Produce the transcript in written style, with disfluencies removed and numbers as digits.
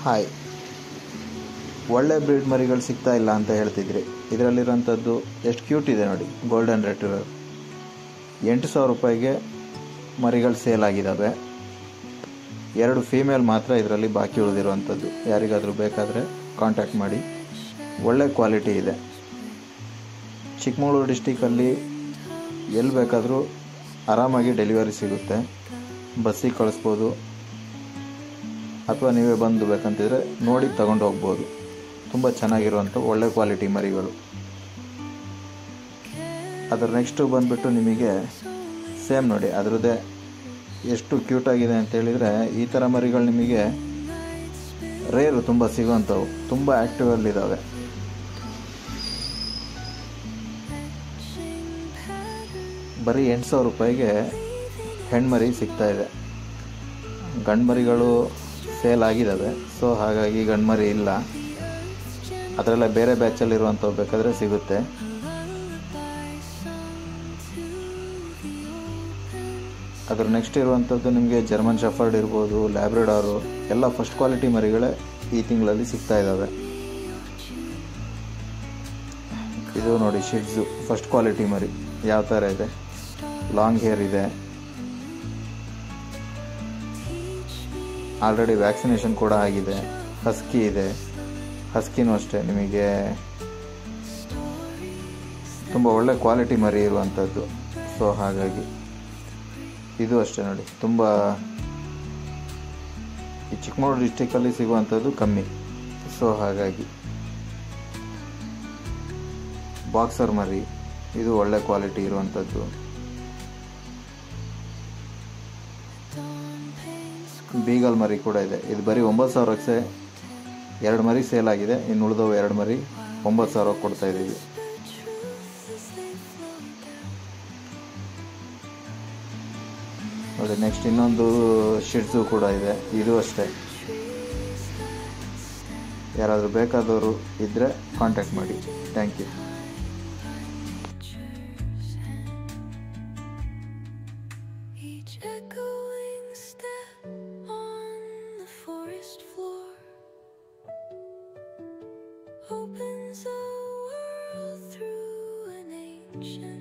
Hi, ಒಳ್ಳೆ bread ಮರಿಗಳು ಸಿಗ್ತಾ ಇಲ್ಲ ಅಂತ ಹೇಳ್ತಿದ್ರಿ. ಇದರಲ್ಲಿರೋಂಥದ್ದು ಎಷ್ಟು ಕ್ಯೂಟ್ ಇದೆ ನೋಡಿ. ಗೋಲ್ಡನ್ ರೆಟ್ರೀವರ್ 8,000 ರೂಪಾಯಿಗೆ ಮರಿಗಳು ಸೇಲ್ ಆಗಿದ್ದಾವೆ. 2 ಫೀಮೇಲ್ ಮಾತ್ರ ಇದರಲ್ಲಿ ಬಾಕಿ ಉಳಿದಿರುವಂಥದ್ದು. ಯಾರಿಗಾದರೂ ಬೇಕಾದರೆ ಕಾಂಟ್ಯಾಕ್ಟ್ ಮಾಡಿ. ಒಳ್ಳೆ ಕ್ವಾಲಿಟಿ ಇದೆ. ಚಿಕ್ಕಮಗಳೂರು ಡಿಸ್ಟಿಕಲ್ಲಿ ಎಲ್ಲಿ ಬೇಕಾದರೂ ಆರಾಮಾಗಿ ಡೆಲಿವರಿ ಸಿಗುತ್ತೆ. ಬಸ್ಸಿಗೆ ಕಳಿಸ್ಬೋದು ಅಥವಾ ನೀವೇ ಬಂದು ಬೇಕಂತಿದ್ರೆ ನೋಡಿ ತಗೊಂಡು ಹೋಗ್ಬೋದು. ತುಂಬ ಚೆನ್ನಾಗಿರುವಂಥ ಒಳ್ಳೆ ಕ್ವಾಲಿಟಿ ಮರಿಗಳು. ಅದರ ನೆಕ್ಸ್ಟು ಬಂದುಬಿಟ್ಟು ನಿಮಗೆ ಸೇಮ್ ನೋಡಿ, ಅದರದ್ದೇ ಎಷ್ಟು ಕ್ಯೂಟಾಗಿದೆ ಅಂತೇಳಿದರೆ, ಈ ಥರ ಮರಿಗಳು ನಿಮಗೆ ರೇರು ತುಂಬ ಸಿಗೋವಂಥವು. ತುಂಬ ಆ್ಯಕ್ಟಿವಲ್ಲಿದ್ದಾವೆ. ಬರೀ 8,000 ರೂಪಾಯಿಗೆ ಹೆಣ್ಮರಿ ಸಿಗ್ತಾಯಿದೆ. ಗಂಡು ಮರಿಗಳು ಸೇಲ್ ಆಗಿದ್ದಾವೆ, ಸೊ ಹಾಗಾಗಿ ಗಂಡು ಮರಿ ಇಲ್ಲ. ಅದರಲ್ಲ ಬೇರೆ ಬ್ಯಾಚಲ್ಲಿರುವಂಥವು ಬೇಕಾದರೆ ಸಿಗುತ್ತೆ. ಅದ್ರ ನೆಕ್ಸ್ಟ್ ಇರುವಂಥದ್ದು ನಿಮಗೆ ಜರ್ಮನ್ ಶೆಫರ್ಡ್ ಇರ್ಬೋದು, ಲ್ಯಾಬ್ರಡಾರು, ಎಲ್ಲ ಫಸ್ಟ್ ಕ್ವಾಲಿಟಿ ಮರಿಗಳೇ ಈ ತಿಂಗಳಲ್ಲಿ ಸಿಗ್ತಾ ಇದ್ದಾವೆ. ಇದು ನೋಡಿ ಶಿಡ್ಸು ಫಸ್ಟ್ ಕ್ವಾಲಿಟಿ ಮರಿ ಯಾವ ಥರ ಇದೆ. ಲಾಂಗ್ ಹೇರ್ ಇದೆ. ಆಲ್ರೆಡಿ ವ್ಯಾಕ್ಸಿನೇಷನ್ ಕೂಡ ಆಗಿದೆ. ಹಸ್ಕಿ ಇದೆ. ಹಸ್ಕಿನೂ ಅಷ್ಟೇ ನಿಮಗೆ ತುಂಬ ಒಳ್ಳೆ ಕ್ವಾಲಿಟಿ ಮರಿ ಇರುವಂಥದ್ದು. ಸೊ ಹಾಗಾಗಿ ಇದು ಅಷ್ಟೇ ನೋಡಿ, ತುಂಬ ಈ ಚಿಕ್ಕಮಗಳೂರು ಡಿಸ್ಟಿಕಲ್ಲಿ ಸಿಗುವಂಥದ್ದು ಕಮ್ಮಿ. ಸೊ ಹಾಗಾಗಿ ಬಾಕ್ಸರ್ ಮರಿ ಇದು ಒಳ್ಳೆ ಕ್ವಾಲಿಟಿ ಇರುವಂಥದ್ದು. ಬೀಗಲ್ ಮರಿ ಕೂಡ ಇದೆ. ಇದು ಬರೀ 9,000ಕ್ಕೆ 2 ಮರಿ ಸೇಲ್ ಆಗಿದೆ. ಇನ್ನು ಉಳಿದವು 2 ಮರಿ 9,000 ಕೊಡ್ತಾ ಇದ್ದೀವಿ. ನೋಡಿ, ನೆಕ್ಸ್ಟ್ ಇನ್ನೊಂದು ಶಿಡ್ಸು ಕೂಡ ಇದೆ. ಇದು ಅಷ್ಟೇ. ಯಾರಾದರೂ ಬೇಕಾದವರು ಇದ್ದರೆ ಕಾಂಟ್ಯಾಕ್ಟ್ ಮಾಡಿ. Thank you. Opens a world through an ancient